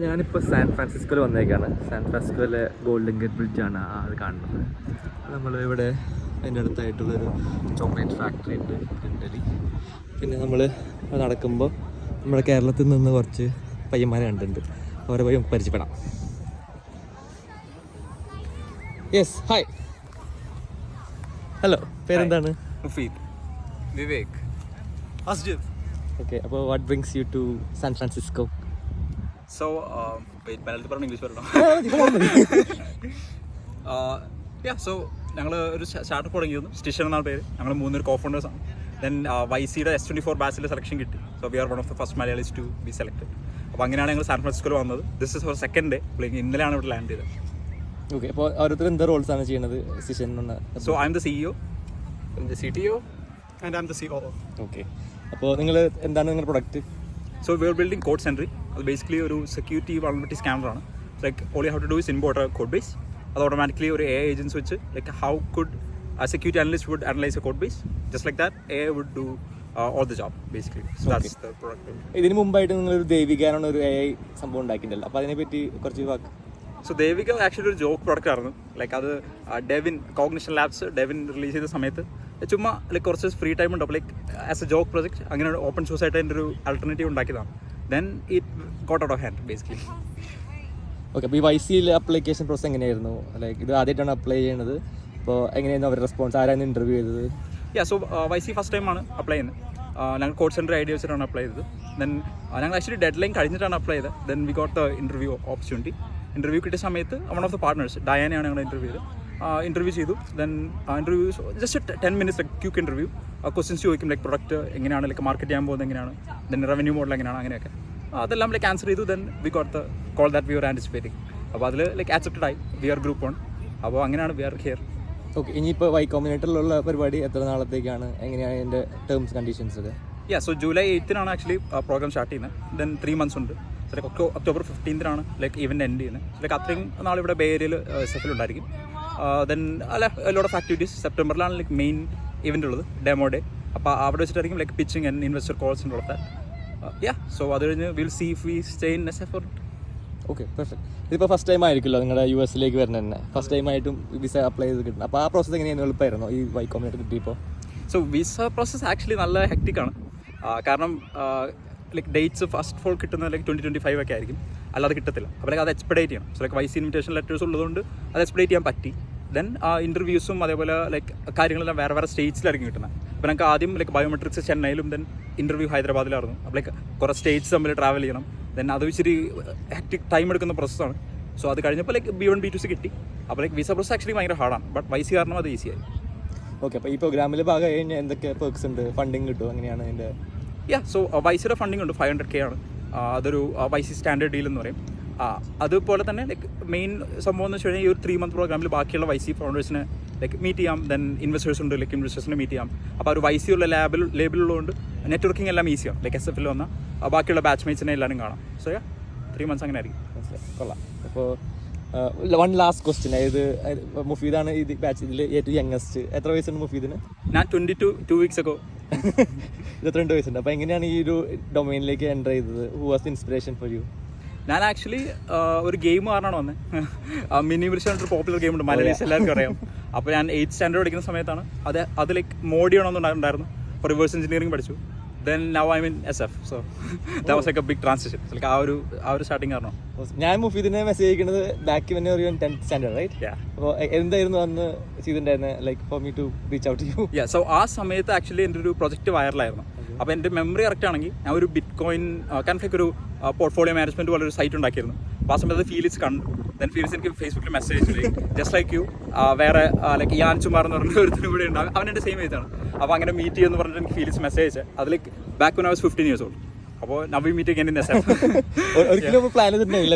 ഞാനിപ്പോൾ San ഫ്രാൻസിസ്കോയിൽ വന്നേക്കാണ്. San ഫ്രാൻസിസ്കോയിലെ golden gate ബ്രിഡ്ജാണ് അത് കാണുന്നത്. നമ്മൾ ഇവിടെ അതിൻ്റെ അടുത്തായിട്ടുള്ളൊരു ചോക്ലേറ്റ് ഫാക്ടറി ഉണ്ട് ഇറ്റലി. പിന്നെ നമ്മൾ നടക്കുമ്പോൾ നമ്മുടെ കേരളത്തിൽ നിന്ന് കുറച്ച് പയ്യന്മാരെ കണ്ടിട്ടുണ്ട്. അവരെ പോയി പരിചയപ്പെടാം. യെസ്, ഹായ്, ഹലോ, പേരെന്താണ്? മുഫീദ്, വിവേക്, അസ്ജിത്. ഓക്കെ, അപ്പോൾ what brings you to San Francisco? So മലയാളത്തിൽ പറഞ്ഞ ഇംഗ്ലീഷ് പറയണം. സോ ഞങ്ങൾ ഒരു സ്റ്റാർട്ടപ്പ് തുടങ്ങിയിരുന്നു. സ്റ്റിഷൻ എന്നാണ് പേര്. ഞങ്ങൾ 3 കോ ഫൗണ്ടേഴ്സാണ്. ദെൻ YCയുടെ S24 ബാച്ചിൽ സെലക്ഷൻ കിട്ടി. So we are one of the first Malayalis to be selected. അപ്പോൾ അങ്ങനെയാണ് ഞങ്ങൾ സാൻ ഫ്രാൻസിസ്കോയിൽ വന്നത്. This is our second day. ഇന്നലെയാണ് ഇവിടെ ലാൻഡ് ചെയ്തത്. ഓക്കെ, അപ്പോൾ ഓരോരുത്തർ എന്താ റോൾസാണ് ചെയ്യുന്നത് സ്റ്റിഷൻ? So I am the CEO, the CTO, and I'm the COO. Okay, അപ്പോൾ നിങ്ങൾ എന്താണ് നിങ്ങളുടെ product? So we are building Code Sentry. അത് ബേസിക്കലി ഒരു സെക്യൂരിറ്റി വൾണറബിലിറ്റി സ്കാനറാണ്. Like all you have to do is import a code base. അത് automatically ഒരു AI agents വെച്ച് like how could a security analyst would analyze a code base, just like that AI would do all the job basically. So that's the product. ഇതിന് മുമ്പായിട്ട് നിങ്ങളൊരു ദേവികാനാണ് ഒരു AI സംഭവം ഉണ്ടാക്കിയിട്ടുണ്ടല്ലോ. അപ്പോൾ അതിനെപ്പറ്റി കുറച്ച് വാക്ക്. സോ ദേവിക ആക്ച്വലി ഒരു ജോക്ക് പ്രൊഡക്റ്റ് ആയിരുന്നു. ലൈക്ക് അത് Devin cognition labs Devin release ചെയ്ത സമയത്ത് ചുമ്മാ ലൈക്ക് കുറച്ച് ഫ്രീ ടൈം ഉണ്ട്. അപ്പോൾ like as A joke project അങ്ങനെ ഓപ്പൺ സോഴ്സ് ആയിട്ട് അതിൻ്റെ ഒരു ആൾട്ടർനേറ്റീവ് ഉണ്ടാക്കിയതാണ്. Then it got out of hand basically. Okay, അപ്പോൾ ഈ YCയിൽ അപ്ലിക്കേഷൻ പ്രോസസ് എങ്ങനെയായിരുന്നു? ലൈക്ക് ഇത് ആദ്യമായിട്ടാണ് അപ്ലൈ ചെയ്യുന്നത്. അപ്പോൾ എങ്ങനെയായിരുന്നു അവരുടെ റെസ്പോൺസ്? ആരായിരുന്നു ഇൻ്റർവ്യൂ ചെയ്തത്? സോ YC ഫസ്റ്റ് ടൈമാണ് അപ്ലൈ ചെയ്യുന്നത്. ഞങ്ങൾ കോഡ് സെൻറ്റർ ഐഡിയ വെച്ചിട്ടാണ് അപ്ലൈ ചെയ്തത്. ദെൻ ഞങ്ങൾ ആക്ച്വലി ഡെഡ് ലൈൻ കഴിഞ്ഞിട്ടാണ് അപ്ലൈ ചെയ്തത്. Then we got the interview opportunity. Interview കിട്ടിയ സമയത്ത് വൺ ഓഫ് ദ പാർട്ട്നേഴ്സ് ഡയാനയാണ് ഞങ്ങൾ ഇൻ്റർവ്യൂ ചെയ്തത്. ഇൻ്റർവ്യൂ ചെയ്തു. Then interview just 10 minutes like quake interview. Questions ചോദിക്കും ലൈക്ക് പ്രൊഡക്റ്റ് എങ്ങനെയാണ്, ലൈക്ക് മാർക്കറ്റ് ചെയ്യാൻ പോകുന്നത് എങ്ങനെയാണ്, ദെൻ റവന്യൂ മോഡൽ എങ്ങനെയാണ്, അങ്ങനെയൊക്കെ അതെല്ലാം ലൈക്ക് ആൻസർ ചെയ്തു. Then we got the call that we are anticipating. അപ്പോൾ അതിൽ ലൈക്ക് ആക്സെപ്റ്റഡ് ആയി. We are group on. അപ്പോൾ അങ്ങനെയാണ് വി ആർ ഹിയർ. ഓക്കെ, ഇനിയിപ്പോൾ Y Combinatorലുള്ള പരിപാടി എത്ര നാളത്തേക്കാണ്? എങ്ങനെയാണ് അതിൻ്റെ ടേംസ് കണ്ടീഷൻസ് ഒക്കെ? So July 8 actually programme start ചെയ്യുന്നത്. ദെൻ 3 months ഉണ്ട്. So like October 15 like event end ചെയ്യുന്നത്. ലൈക്ക് അത്രയും നാൾ ഇവിടെ ബേ ഏരിയയിൽ SF ഉണ്ടായിരിക്കും. ദെൻ അല്ല ലോട്ട് ഓഫ് ആക്ടിവിറ്റീസ്. സെപ്റ്റംബറിലാണ് ലൈക്ക് മെയിൻ ഇവൻ്റ് ഉള്ളത്, ഡെമോ ഡേ. അപ്പോൾ അവിടെ വെച്ചിട്ടായിരിക്കും like pitching and investor calls ഉള്ള ദാറ്റ്. സോ അത് കഴിഞ്ഞ് will see if we stay in SF or. Okay, perfect. ഇതിപ്പോൾ ഫസ്റ്റ് ടൈം ആയിരിക്കുമല്ലോ നിങ്ങളുടെ US വരുന്നത് തന്നെ. ഫസ്റ്റ് ടൈം ആയിട്ടും വിസ അപ്ലൈ ചെയ്ത് കിട്ടുന്നത്. അപ്പോൾ ആ പ്രോസസ്സ് എങ്ങനെയായിരുന്നു? എളുപ്പമായിരുന്നോ ഈ Y Combinator കിട്ടിയപ്പോൾ? സോ വിസ പ്രോസസ്സ് ആക്ച്വലി നല്ല ഹെക്റ്റിക്കാണ്. കാരണം ലൈക്ക് ഡേറ്റ്സ് ഫസ്റ്റ് ഫോൾ കിട്ടുന്നത് ലൈക്ക് 2025 ഒക്കെ ആയിരിക്കും. അല്ലാതെ കിട്ടത്തില്ല. അപ്പോൾ അത് എക്സ്പെഡേറ്റ് ചെയ്യണം. So like YC invitation letters ഉള്ളതുകൊണ്ട് അത് എക്സ്പെഡേറ്റ് ചെയ്യാൻ പറ്റി. ദെൻ ഇൻ്റർവ്യൂസും അതേപോലെ ലൈക്ക് കാര്യങ്ങളെല്ലാം വേറെ വേറെ സ്റ്റേറ്റ്സിലായിരിക്കും കിട്ടുന്നത്. അപ്പോൾ ഞങ്ങൾക്ക് ആദ്യം ലൈക്ക് ബയോമെട്രിക്സ് ചെന്നൈയിലും ദെൻ ഇൻ്റർവ്യൂ ഹൈദരാബാദിലായിരുന്നു. അപ്പോൾ ലൈക്ക് കുറേ സ്റ്റേറ്റ്സ് തമ്മിൽ ട്രാവൽ ചെയ്യണം. ദെൻ അത് ഇച്ചിരി ഹെക്റ്റിക് ടൈം എടുക്കുന്ന പ്രോസസ്സാണ്. സോ അത് കഴിഞ്ഞപ്പോൾ ലൈക്ക് B1 B2C കിട്ടി. അപ്പോൾ ലൈക്ക് വിസ പ്രോസസ് ആക്ച്വലി ഭയങ്കര ഹാർഡാണ്. ബട്ട് YC കാരണം അത് ഈസിയായി. ഓക്കെ, അപ്പോൾ ഈ പ്രോഗ്രാമിൽ ഭാഗമായി കഴിഞ്ഞാൽ എന്തൊക്കെ പെർക്സ് ഉണ്ട്? ഫണ്ടിങ് കിട്ടും? അങ്ങനെയാണ് അതിൻ്റെ? സോ YCയുടെ ഫണ്ടിങ് ഉണ്ട്. 500K ആണ്. അതൊരു YC സ്റ്റാൻഡേർഡ് ഡീൽ എന്ന് പറയും. അതുപോലെ തന്നെ ലൈക്ക് മെയിൻ സംഭവം എന്ന് വെച്ച് കഴിഞ്ഞാൽ ഈ ഒരു 3 month പ്രോഗ്രാമിൽ ബാക്കിയുള്ള YC ഫൗണ്ടേഴ്സിനെ ലൈക്ക് മീറ്റ് ചെയ്യാം. ദെൻ ഇൻവെസ്റ്റേഴ്സ് ഉണ്ട്, ലൈക്ക് ഇൻവെസ്റ്റേഴ്സിനെ മീറ്റ് ചെയ്യാം. അപ്പോൾ ഒരു YC ഉള്ള ലേബിളുള്ളതുകൊണ്ട് നെറ്റ്വർക്കിംഗ് എല്ലാം ഈസിയാണ്. ലൈക്ക് SF വന്ന ബാക്കിയുള്ള ബാച്ച്മേറ്റ്സിനെ എല്ലാവരും കാണാം. സോ 3 months അങ്ങനെ ആയിരിക്കും. കൊള്ളാം. അപ്പോൾ വൺ ലാസ്റ്റ് ക്വസ്റ്റ്യൻ. ഇത് മുഫീദാണ് ഈ ബാച്ചിൽ ഏറ്റവും യങ്ങസ്റ്റ്. എത്ര വയസ്സുണ്ട് മുഫീദിന്? ഞാൻ 2 weeks ago. 22 വയസ്സുണ്ട്. അപ്പോൾ എങ്ങനെയാണ് ഈ ഒരു ഡൊമൈനിലേക്ക് എൻ്റർ ചെയ്തത്? Who was inspiration for you? ഞാൻ ആക്ച്വലി ഒരു ഗെയിം കാരണമാണ് വന്നത്. മിനി ബ്രിച്ച് ഒരു പോപ്പുലർ ഗെയിം ഉണ്ട്, മലയാളീസ് എല്ലാവർക്കും അറിയാം. അപ്പോൾ ഞാൻ 8th സ്റ്റാൻഡേർഡ് പഠിക്കുന്ന സമയത്താണ് അത് ലൈക്ക് മോഡ് ചെയ്യണമെന്നുണ്ടായിരുന്നു. അപ്പോൾ റിവേഴ്സ് എഞ്ചിനീയറിംഗ് പഠിച്ചു. Then now I mean SF. So that was like a big transition. Like ആ ഒരു സ്റ്റാർട്ടിങ് കാരണം. ഞാൻ മുഫീദിനെ മെസ്സേജ് അയക്കുന്നത് back when you are 10th standard, right? അപ്പോൾ എന്തായിരുന്നു അന്ന് ചെയ്തിട്ടുണ്ടായിരുന്നത് like for me to reach out to you? So ആ സമയത്ത് ആക്ച്വലി എൻ്റെ ഒരു പ്രൊജക്റ്റ് വൈറലായിരുന്നു. അപ്പോൾ എൻ്റെ മെമ്മറി കറക്റ്റ് ആണെങ്കിൽ ഞാൻ ഒരു ബിറ്റ്കോയിൻ ലൈക്ക് ഒരു പോർട്ട്ഫോളിയോ മാനേജ്മെൻറ്റ് പോലെ ഒരു സൈറ്റ് ഉണ്ടാക്കിയിരുന്നു. അപ്പോൾ ആ സമയത്ത് ഫീലിക്സ് കണ്ടു. ദെൻ ഫീലിക്സ് എനിക്ക് ഫേസ്ബുക്കിൽ മെസ്സേജ് അയച്ചു, ജസ്റ്റ് ലൈക്ക് യു വേറെ ലൈക്ക് യാൻ ചുമാർ എന്ന് പറഞ്ഞ ഒരുത്തിന് ഇവിടെ ഉണ്ടാകും. അവൻ എൻ്റെ സെയിം ഏജാണ്. അപ്പോൾ അങ്ങനെ മീറ്റ് ചെയ്യുമെന്ന് പറഞ്ഞിട്ട് എനിക്ക് ഫീലിക്സ് മെസ്സേജ് അയച്ചത്. അത് like back when I was 15 years old. അപ്പോൾ now we meet again in SF. ഒരിക്കലും പ്ലാൻ ചെയ്തിട്ടുണ്ടായില്ല.